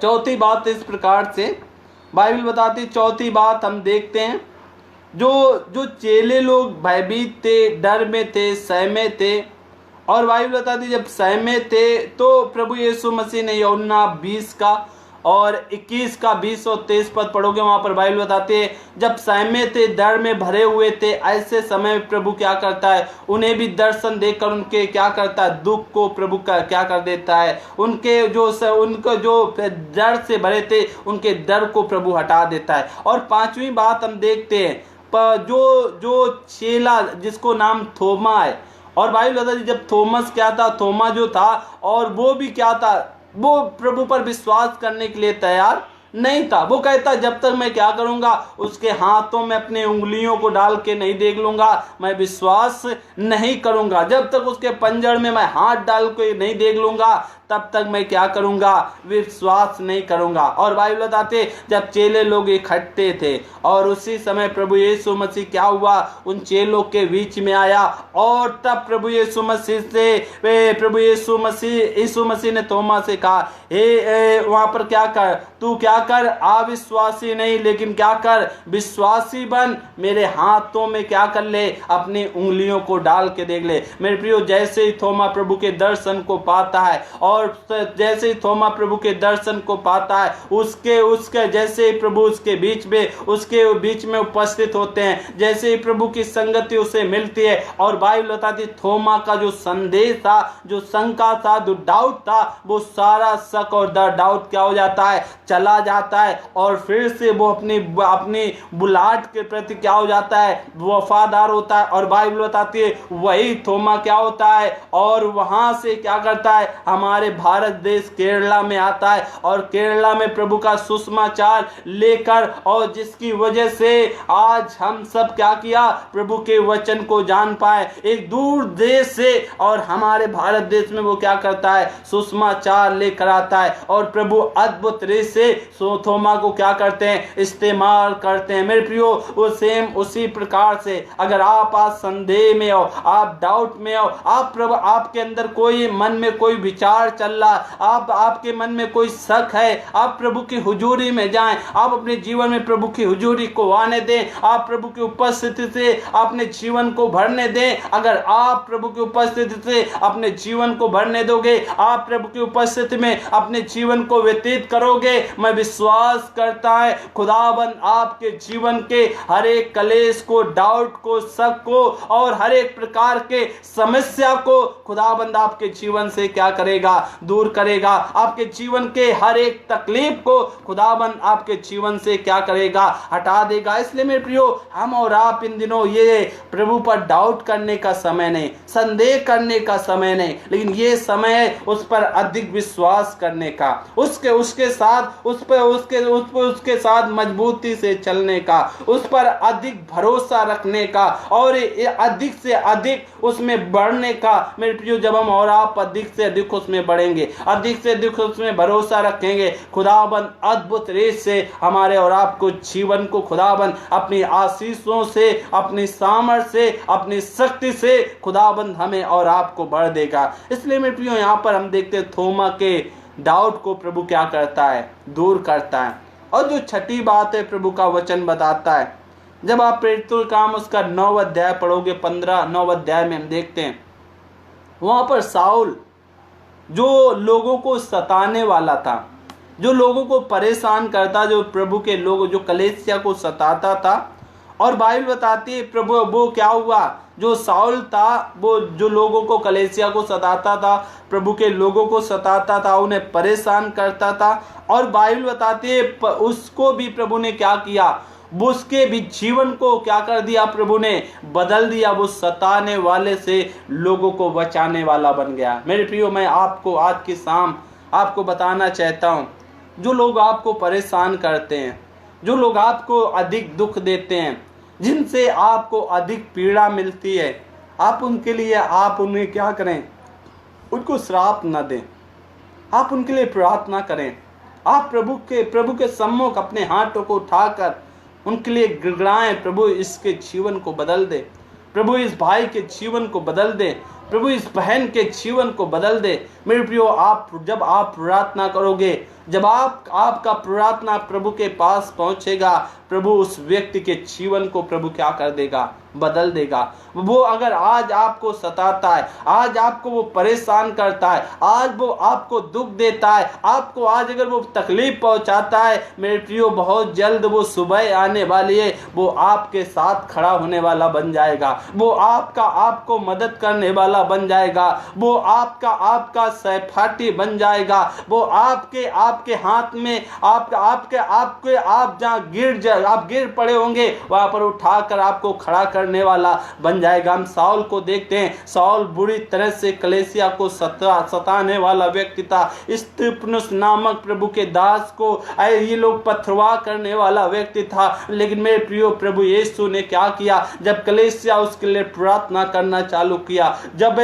चौथी बात इस प्रकार से बाइबल बताती, चौथी बात हम देखते हैं, जो चेले लोग भयभीत थे, डर में थे, सहमे थे। और बाइबल बताती जब सहमे थे तो प्रभु यीशु मसीह ने यूहन्ना 20 का और 21 का 20 और 23 पद पढ़ोगे, वहां पर बाइबल बताते हैं जब सहमे थे, डर में भरे हुए थे, ऐसे समय में प्रभु क्या करता है, उन्हें भी दर्शन देकर उनके क्या करता है, दुख को प्रभु का क्या कर देता है, उनके जो डर से भरे थे, उनके डर को प्रभु हटा देता है। और पांचवी बात हम देखते हैं, जो चेला जिसको नाम थोमा है, और बाइबल बताती जब थोमस क्या था, थोमा जो था, और वो भी क्या था, वो प्रभु पर विश्वास करने के लिए तैयार नहीं था। वो कहता जब तक मैं क्या करूंगा, उसके हाथों में अपने उंगलियों को डाल के नहीं देख लूंगा, मैं विश्वास नहीं करूंगा। जब तक उसके पंजर में मैं हाथ डाल के नहीं देख लूंगा, तब तक मैं क्या करूंगा, विश्वास नहीं करूंगा। और बाइबल बताते जब चेले लोग इकट्ठे थे और उसी समय प्रभु यीशु मसीह क्या हुआ, उन चेलों के बीच में आया और तब प्रभु यीशु मसीह ने थोमा से कहा, वहां पर क्या कर, तू क्या कर, अविश्वासी नहीं लेकिन क्या कर, विश्वासी बन, मेरे हाथों में क्या कर ले, अपनी उंगलियों को डाल के देख ले। मेरे प्रियो, जैसे ही थोमा प्रभु के दर्शन को पाता है और जैसे ही थोमा प्रभु के दर्शन को पाता है, उसके जैसे ही प्रभु उसके बीच में उपस्थित होते हैं, जैसे ही प्रभु की संगति उसे मिलती है, और बाइबल बताती थोमा का जो संदेश था, जो शंका था, जो डाउट था, वो सारा शक और डाउट क्या हो जाता है, चला जाता है और फिर से वो अपनी बुलाहट के प्रति क्या हो जाता है, वफादार होता है। और बाइबल बताती है वही थोमा क्या होता है, और वहां से क्या करता है, हमारे भारत देश केरला में आता है और केरला में प्रभु का सुसमाचार लेकर, और जिसकी वजह से आज हम सब क्या किया, प्रभु के वचन को जान पाए एक दूर देश से, और हमारे भारत देश में वो क्या करता है, सुसमाचार लेकर आता है और प्रभु अद्भुत रीति से थोमा को क्या करते हैं, इस्तेमाल करते हैं। मेरे प्रियो, वो सेम उसी प्रकार से अगर आप आज संदेह में हो, आप डाउट में हो, आप प्रभु आपके अंदर कोई मन में कोई विचार चल रहा, आपके मन में कोई शक है, आप प्रभु की हुजूरी में जाएं, आप अपने जीवन में प्रभु की हुजूरी को आने दें, आप प्रभु की उपस्थिति से अपने जीवन को भरने दें। अगर आप प्रभु की उपस्थिति से अपने जीवन को भरने दोगे, आप प्रभु की उपस्थिति में अपने जीवन को व्यतीत करोगे, मैं विश्वास करता है खुदाबंद आपके जीवन के हर एक कलेश को, डाउट को, शक को और हर एक प्रकार के समस्या को खुदाबंद आपके जीवन से क्या करेगा, दूर करेगा। आपके जीवन के हर एक तकलीफ को खुदाबंद आपके जीवन से क्या करेगा, हटा देगा। इसलिए मेरे प्रियो, हम और आप इन दिनों ये प्रभु पर डाउट करने का समय नहीं, संदेह करने का समय नहीं, लेकिन ये समय है उस पर अधिक विश्वास करने का, उसके साथ मजबूती से चलने का, उस पर अधिक भरोसा रखने का और अधिक से अधिक उसमें बढ़ने का। मेरे प्रियो, जब हम और आप अधिक से अधिक उसमें बढ़ेंगे, अधिक से अधिक उसमें भरोसा रखेंगे, खुदाबंद अद्भुत रीति से हमारे और आपको जीवन को खुदाबंद अपनी आशीषों से, अपनी सामर्थ्य से, अपनी शक्ति से खुदाबंद हमें और आपको बढ़ देगा। इसलिए मेरे प्रियो, यहाँ पर हम देखते हैं थोमा के डाउट को प्रभु क्या करता है, दूर करता है। और जो छठी बात है प्रभु का वचन बताता है, जब आप प्रेरितों काम उसका 9 अध्याय पढ़ोगे, 9 अध्याय में हम देखते हैं वहां पर साउल जो लोगों को सताने वाला था, जो लोगों को परेशान करता, जो प्रभु के लोग, जो कलीसिया को सताता था। और बाइबल बताती है प्रभु वो क्या हुआ, जो साउल था वो जो लोगों को, कलीसिया को सताता था, प्रभु के लोगों को सताता था, उन्हें परेशान करता था। और बाइबल बताती है उसको भी प्रभु ने क्या किया, वो उसके भी जीवन को क्या कर दिया, प्रभु ने बदल दिया। वो सताने वाले से लोगों को बचाने वाला बन गया। मेरे प्रियो, मैं आपको आज की शाम आपको बताना चाहता हूँ, जो लोग आपको परेशान करते हैं, जो लोग आपको अधिक दुख देते हैं, जिनसे आपको अधिक पीड़ा मिलती है, आप उनके लिए, आप उन्हें क्या करें, उनको श्राप न दें, आप उनके लिए प्रार्थना करें। आप प्रभु के सम्मुख अपने हाथों को उठाकर उनके लिए गिड़गिड़ाएं, प्रभु इसके जीवन को बदल दे, प्रभु इस भाई के जीवन को बदल दे, प्रभु इस बहन के जीवन को बदल दे। मेरे प्रियो, आप जब आप प्रार्थना करोगे, जब आपका प्रार्थना प्रभु के पास पहुंचेगा, प्रभु उस व्यक्ति के जीवन को प्रभु क्या कर देगा, बदल देगा। वो अगर आज आपको सताता है, आज आपको वो परेशान करता है, आज वो आपको दुख देता है, आपको आज अगर वो तकलीफ पहुंचाता है, मेरे प्रियो बहुत जल्द वो सुबह आने वाली है, वो आपके साथ खड़ा होने वाला बन जाएगा, वो आपको मदद करने वाला बन जाएगा, वो आपका सहपाठी बन जाएगा, वो आपके हाथ में आप जहाँ आप गिर पड़े होंगे वहां पर उठाकर आपको खड़ा करने वाला बन जाएगा। हम साउल को देखते हैं, साउल बुरी तरह से कलीसिया को सताने वाला व्यक्ति था। स्तिफनुस नामक प्रभु के दास को ये लोग पथरवाह करने वाला व्यक्ति था। लेकिन मेरे प्रियो, प्रभु यीशु ने क्या किया, जब कलीसिया उसके लिए प्रार्थना करना चालू किया, जब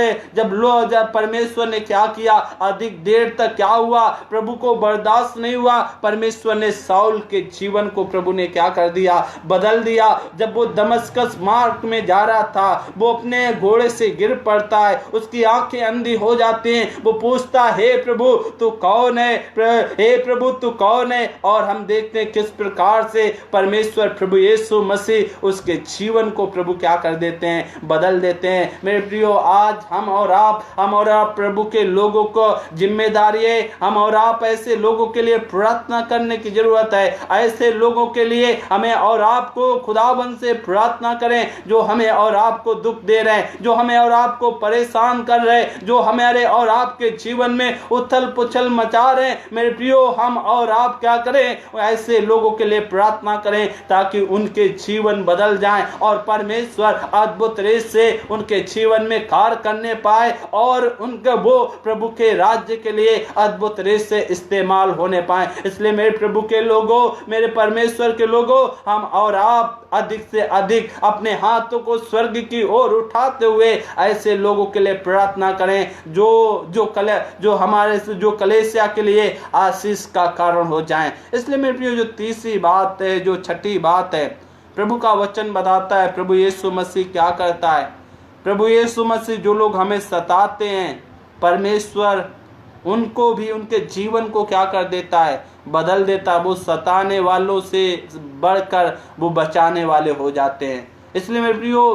परमेश्वर ने क्या किया, अधिक देर तक क्या हुआ, प्रभु को बर्दाश्त नहीं हुआ, परमेश्वर ने साउल के जीवन को प्रभु ने क्या कर दिया, बदल दिया। जब वो दमस्कस मार्ग में जा रहा था, वो अपने घोड़े से गिर पड़ता है, उसकी आंखें अंधी हो जाती हैं, वो पूछता है, हे प्रभु तू कौन है, हे प्रभु तू कौन है। और हम देखते हैं किस प्रकार से परमेश्वर प्रभु यीशु मसीह उसके जीवन को प्रभु क्या कर देते हैं, बदल देते हैं। मेरे प्रियो, आज हम और आप प्रभु के लोगों को जिम्मेदारी है, हम और आप ऐसे लोगों के लिए प्रार्थना करने की जरूरत है। ऐसे लोगों के लिए हमें और आपको खुदाबंद से प्रार्थना करें, जो हमें और आपको दुख दे रहे हैं, जो हमें और आपको परेशान कर रहे हैं, जो हमारे और आपके जीवन में उथल पुथल मचा रहे हैं। मेरे प्रियो, हम और आप क्या करें, ऐसे लोगों के लिए प्रार्थना करें ताकि उनके जीवन बदल जाएं और परमेश्वर अद्भुत रीति से उनके जीवन में कार्य करने पाए और उनके वो प्रभु के राज्य के लिए अद्भुत रीति से इस्तेमाल होने पाए। इसलिए मेरे प्रभु के लोगों, मेरे परमेश्वर के लोगों, हम और आप अधिक से अधिक अपने हाथों को स्वर्ग की ओर उठाते हुए ऐसे लोगों के लिए प्रार्थना करें जो हमारे जो कलीसिया के लिए आशीष का कारण हो जाएं। इसलिए मेरे प्रिय, जो तीसरी बात है, जो छठी बात है, प्रभु का वचन बताता है प्रभु यीशु मसीह क्या करता है। प्रभु यीशु मसीह, जो लोग हमें सताते हैं, परमेश्वर उनको भी, उनके जीवन को क्या कर देता है, बदल देता है। वो सताने वालों से बढ़कर वो बचाने वाले हो जाते हैं। इसलिए मेरे प्रियो,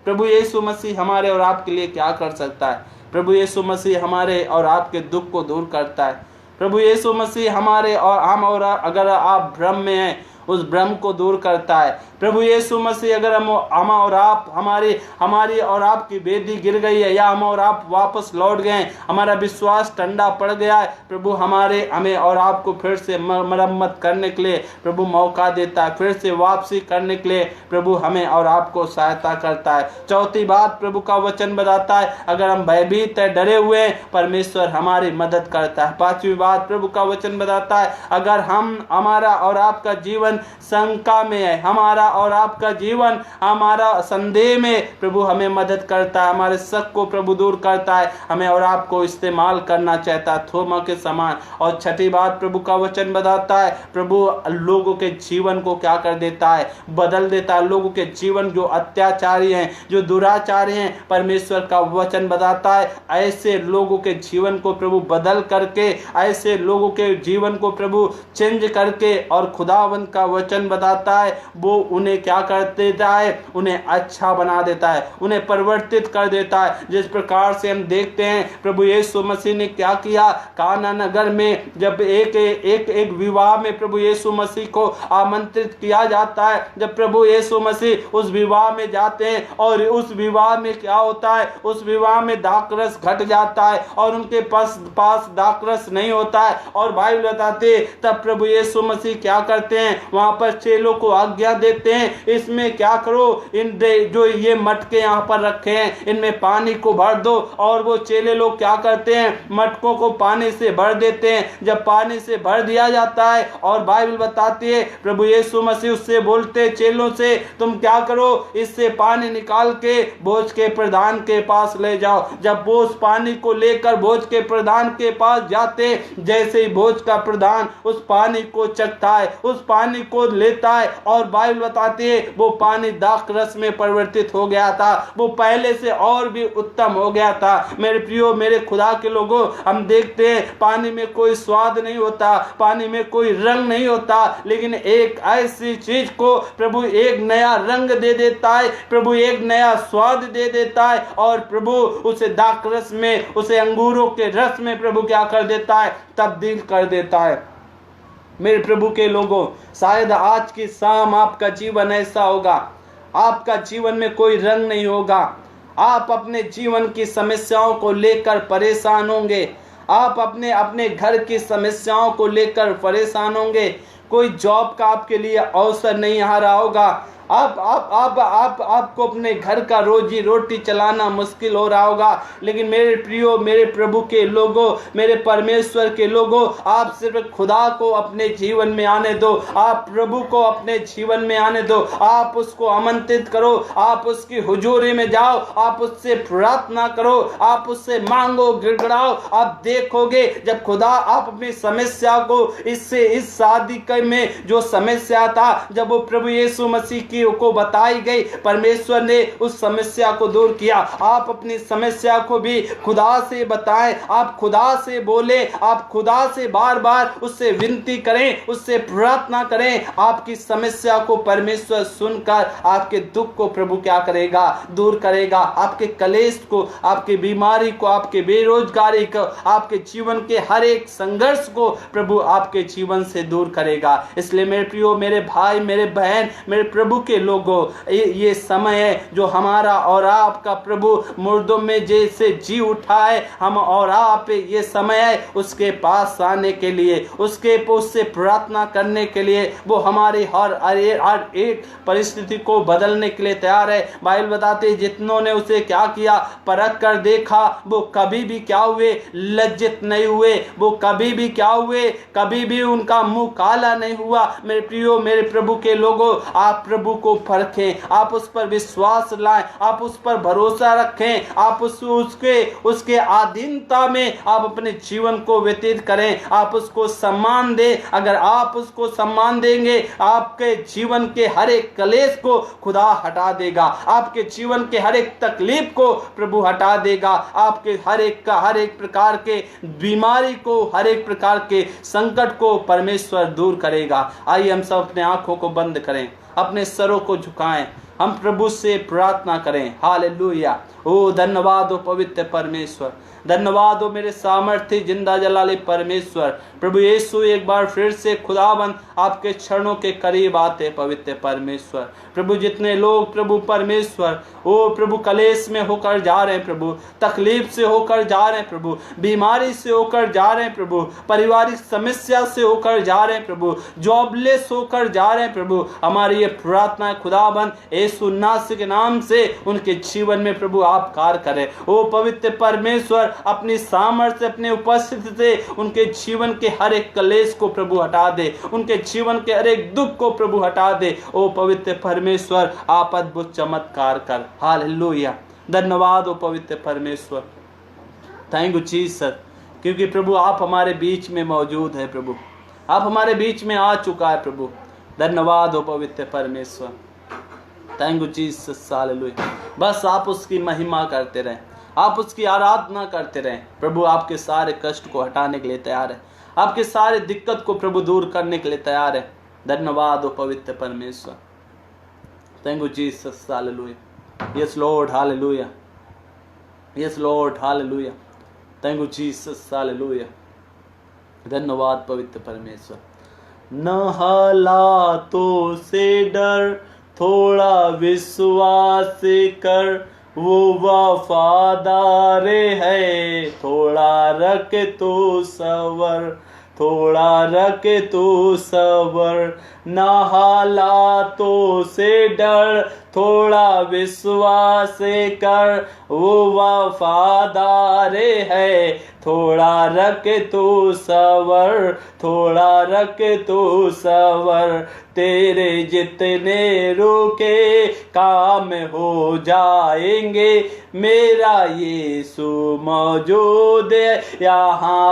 प्रभु यीशु मसीह हमारे और आपके लिए क्या कर सकता है। प्रभु यीशु मसीह हमारे और आपके दुख को दूर करता है। प्रभु यीशु मसीह हमारे और हम और अगर आप भ्रम में हैं, उस भ्रम को दूर करता है। प्रभु यीशु मसीह, अगर हम और आप हमारी और आपकी वेदी गिर गई है, या हम और आप वापस लौट गए, हमारा विश्वास ठंडा पड़ गया है, प्रभु हमें और आपको फिर से मरम्मत करने के लिए प्रभु मौका देता है, फिर से वापसी करने के लिए प्रभु हमें और आपको सहायता करता है। चौथी बात, प्रभु का वचन बताता है, अगर हम भयभीत है, डरे हुए हैं, परमेश्वर हमारी मदद करता है। पांचवी बात, प्रभु का वचन बताता है, अगर हमारा और आपका जीवन शंका में है, हमारा और आपका जीवन हमारा संदेह में, प्रभु हमें मदद करता है, हमारे शक को प्रभु दूर करता है, हमें और आपको इस्तेमाल करना चाहता है थोमा के समान। और छठी बात, प्रभु का वचन बताता है, प्रभु लोगों के जीवन को क्या कर देता है, बदल देता है। लोगों के जीवन, जो अत्याचारी हैं, जो दुराचारी हैं, परमेश्वर का वचन बताता है, ऐसे लोगों के जीवन को प्रभु बदल करके, ऐसे लोगों के जीवन को प्रभु चेंज करके और खुदावंत का का वचन बताता है वो उन्हें क्या कर देता है, उन्हें अच्छा बना देता है, उन्हें परिवर्तित कर देता है। जिस प्रकार से हम देखते हैं प्रभु यीशु मसीह ने क्या किया, काना नगर में जब एक विवाह में प्रभु यीशु मसीह को आमंत्रित किया जाता है, जब प्रभु यीशु मसीह उस विवाह में जाते हैं और उस विवाह में क्या होता है, उस विवाह में दाखरस घट जाता है और उनके पास दाखरस नहीं होता है। और बाइबल बताते तब प्रभु यीशु मसीह क्या करते हैं, वहां पर चेलों को आज्ञा देते हैं इसमें क्या करो, इन जो ये मटके यहाँ पर रखे हैं इनमें पानी को भर दो। और वो चेले लोग क्या करते हैं, मटकों को पानी से भर देते हैं। जब पानी से भर दिया जाता है और बाइबल बताती है प्रभु यीशु मसीह उससे बोलते चेलों से तुम क्या करो, इससे पानी निकाल के भोज के प्रधान के पास ले जाओ। जब वो उस पानी को लेकर भोज के प्रधान के पास जाते, जैसे ही भोज का प्रधान उस पानी को चखता है, उस पानी को लेता है और बाइबल बताती है वो पानी दाखरस में परिवर्तित हो गया था, वो पहले से और भी उत्तम हो गया था। मेरे प्रियो मेरे खुदा के लोगों, हम देखते हैं पानी में कोई स्वाद नहीं होता, पानी में कोई रंग नहीं होता, लेकिन एक ऐसी चीज को प्रभु एक नया रंग दे देता है, प्रभु एक नया स्वाद दे देता है और प्रभु उसे दाखरस में, उसे अंगूरों के रस में प्रभु क्या कर देता है, तब्दील कर देता है। मेरे प्रभु के लोगों, शायद आज की शाम आपका जीवन ऐसा होगा, आपका जीवन में कोई रंग नहीं होगा, आप अपने जीवन की समस्याओं को लेकर परेशान होंगे, आप अपने घर की समस्याओं को लेकर परेशान होंगे, कोई जॉब का आपके लिए अवसर नहीं आ रहा होगा, आपको अपने घर का रोजी रोटी चलाना मुश्किल हो रहा होगा। लेकिन मेरे प्रियो मेरे प्रभु के लोगों, मेरे परमेश्वर के लोगों, आप सिर्फ खुदा को अपने जीवन में आने दो, आप प्रभु को अपने जीवन में आने दो, आप उसको आमंत्रित करो, आप उसकी हुजूरी में जाओ, आप उससे प्रार्थना करो, आप उससे मांगो, गिड़गिड़ाओ। आप देखोगे जब खुदा आप अपनी समस्या को इस शादी में जो समस्या था, जब वो प्रभु यीशु मसीह को बताई गई, परमेश्वर ने उस समस्या को दूर किया। आप अपनी समस्या को भी खुदा से बताएं, आप खुदा से बोले, आप खुदा से बार बार उससे विनती करें, उससे प्रार्थना करें। आपकी समस्या को परमेश्वर सुनकर आपके दुख को प्रभु क्या करेगा, दूर करेगा। आपके कलेश को, आपकी बीमारी को, आपके बेरोजगारी को, आपके जीवन के हर एक संघर्ष को प्रभु आपके जीवन से दूर करेगा। इसलिए मेरे प्रियो मेरे भाई मेरे बहन मेरे प्रभु के लोगों, ये समय है जो हमारा और आपका प्रभु मुर्दों में जैसे जी उठा है, हम और आप ये समय है उसके पास आने के लिए, उससे प्रार्थना करने के लिए। वो हमारी हर एक परिस्थिति को बदलने के लिए तैयार है। बाइबल बताते हैं जितनों ने उसे क्या किया, परख कर देखा, वो कभी भी क्या हुए, लज्जित नहीं हुए, वो कभी भी क्या हुए, कभी भी उनका मुंह काला नहीं हुआ। मेरे प्रियो मेरे प्रभु के लोगों, आप प्रभु को परखें, आप उस पर विश्वास लाएं, आप उस पर भरोसा रखें, आप उसके अधीनता में आप अपने जीवन को व्यतीत करें, आप उसको सम्मान दें। अगर आप उसको सम्मान देंगे, आपके जीवन के हर एक कलेश को खुदा हटा देगा, आपके जीवन के हर एक तकलीफ को प्रभु हटा देगा, आपके हर एक प्रकार के बीमारी को, हर एक प्रकार के संकट को परमेश्वर दूर करेगा। आइए हम सब अपने आंखों को बंद करें, अपने सरों को झुकाएं, हम प्रभु से प्रार्थना करें। हालेलुया। ओ धन्यवाद हो पवित्र परमेश्वर, धन्यवाद हो मेरे सामर्थ्य जिंदा जलाले परमेश्वर। प्रभु यीशु एक बार फिर से खुदाबंद आपके चरणों के करीब आते पवित्र परमेश्वर। प्रभु जितने लोग प्रभु परमेश्वर ओ प्रभु कलेश में होकर जा रहे हैं, प्रभु तकलीफ से होकर जा रहे हैं, प्रभु बीमारी से होकर जा रहे हैं, प्रभु पारिवारिक समस्या से होकर जा रहे हैं, प्रभु जॉबलेस होकर जा रहे हैं, प्रभु हमारी ये प्रार्थना खुदाबंद यीशु नासरी के नाम से उनके जीवन में प्रभु आप कार्य करें। ओ पवित्र परमेश्वर अपनी सामर्थ्य अपने उपस्थिति से उनके जीवन के हर एक कलेश को प्रभु हटा दे, उनके जीवन के हर एक दुख को प्रभु हटा दे। ओ पवित्र परमेश्वर आप अद्भुत चमत्कार कर। हालेलुया। धन्यवाद हो पवित्र परमेश्वर। थैंक यू जीसस, क्योंकि प्रभु आप हमारे बीच में मौजूद है, प्रभु आप हमारे बीच में आ चुका है प्रभु। धन्यवाद हो पवित्र परमेश्वर। Thank you Jesus. हालेलुया। बस आप उसकी महिमा करते रहें, आप उसकी आराधना करते रहें। प्रभु आपके सारे कष्ट को हटाने के लिए तैयार है, आपके सारे दिक्कत को प्रभु दूर करने के लिए तैयार है। धन्यवाद हो पवित्र परमेश्वर। Thank you Jesus, hallelujah. Yes Lord, hallelujah. Yes Lord, hallelujah. Thank you Jesus, hallelujah. धन्यवाद पवित्र परमेश्वर। न हालातों से डर, थोड़ा विश्वास कर, वो वफादार है, थोड़ा रख तो सवर, थोड़ा रख तो सवर। न हालातों से डर, थोड़ा विश्वास कर, वो वफादार है, थोड़ा रख तो सवर, थोड़ा रख तो सवर। तेरे जितने रुके काम हो जाएंगे, मेरा यीशु मौजूद है यहाँ।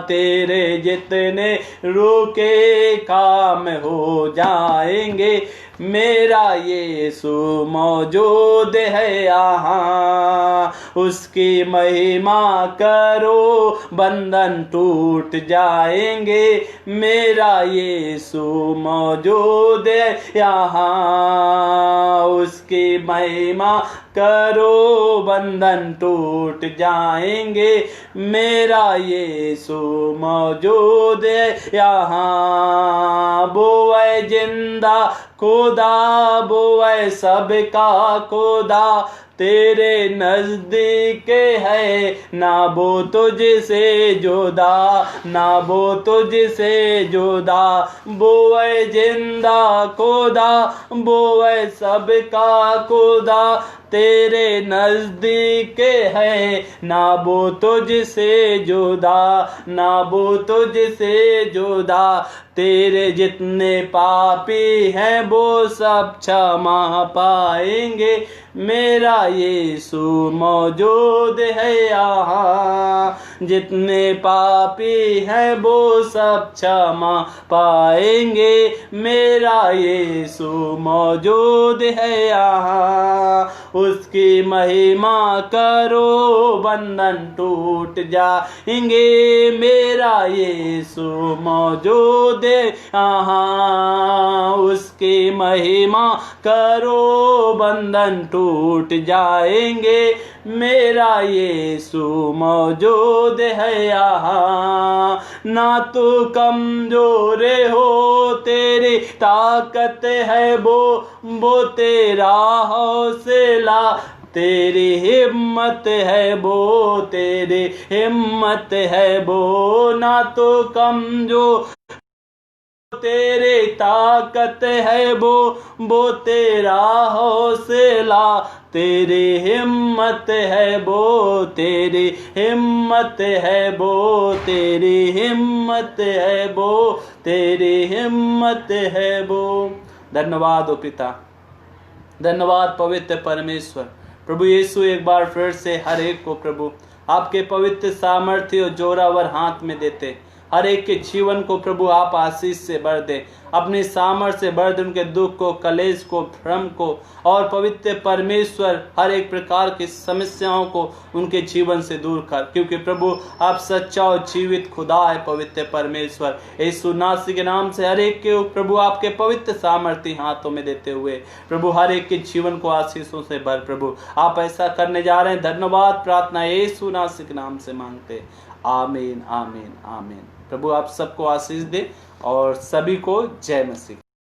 तेरे जितने रुके काम हो जाएंगे, मेरा यीशु मौजूद है यहाँ। उसकी महिमा करो, बंधन टूट जाएंगे, मेरा यीशु मौजूद है यहाँ। उसकी महिमा करो, बंधन टूट जाएंगे, मेरा यीशु मौजूद है यहाँ। वो है जिंदा खुदा, वो है सबका खुदा, तेरे नजदीक है, ना वो तुझसे जुदा, ना वो तुझसे जुदा। वो है जिंदा खुदा, वो है सबका खुदा, तेरे नजदीक है, ना वो तुझसे जुदा, ना वो तुझसे जुदा। तेरे जितने पापी हैं वो सब क्षमा पाएंगे, मेरा यीशु मौजूद है यहाँ। जितने पापी हैं वो सब क्षमा पाएंगे, मेरा यीशु मौजूद है यहाँ। उसकी महिमा करो, बंधन टूट जाएंगे, मेरा यीशु मौजूद है यहाँ। उसकी महिमा करो, बंधन टूट जाएंगे, मेरा यीशु मौजूद है यहाँ। ना तू कमजोर हो, तेरी ताकत है वो तेरा हौसला, तेरी हिम्मत है वो, तेरी हिम्मत है वो। ना तो कमजोर, तेरी ताकत है वो तेरा हौसला, तेरी हिम्मत है वो, तेरी हिम्मत है वो, तेरी हिम्मत है वो, तेरी हिम्मत है वो। धन्यवाद ओ पिता, धन्यवाद पवित्र परमेश्वर। प्रभु यीशु एक बार फिर से हर एक को प्रभु आपके पवित्र सामर्थ्य और जोरावर हाथ में देते, हर एक के जीवन को प्रभु आप आशीष से भर दे, अपने सामर्थ्य से भर दे, उनके दुख को, कलेश को, भ्रम को, और पवित्र परमेश्वर हर एक प्रकार की समस्याओं को उनके जीवन से दूर कर, क्योंकि प्रभु आप सच्चा और जीवित खुदा है। पवित्र परमेश्वर यीशु नासरी के नाम से हर एक के प्रभु आपके पवित्र सामर्थ्य हाथों में देते हुए प्रभु हर एक के जीवन को आशीषों से भर, प्रभु आप ऐसा करने जा रहे हैं। धन्यवाद प्रार्थना यीशु नासरी के नाम से मांगते, आमीन आमीन आमीन। प्रभु आप सबको आशीष दे और सभी को जय मसीह।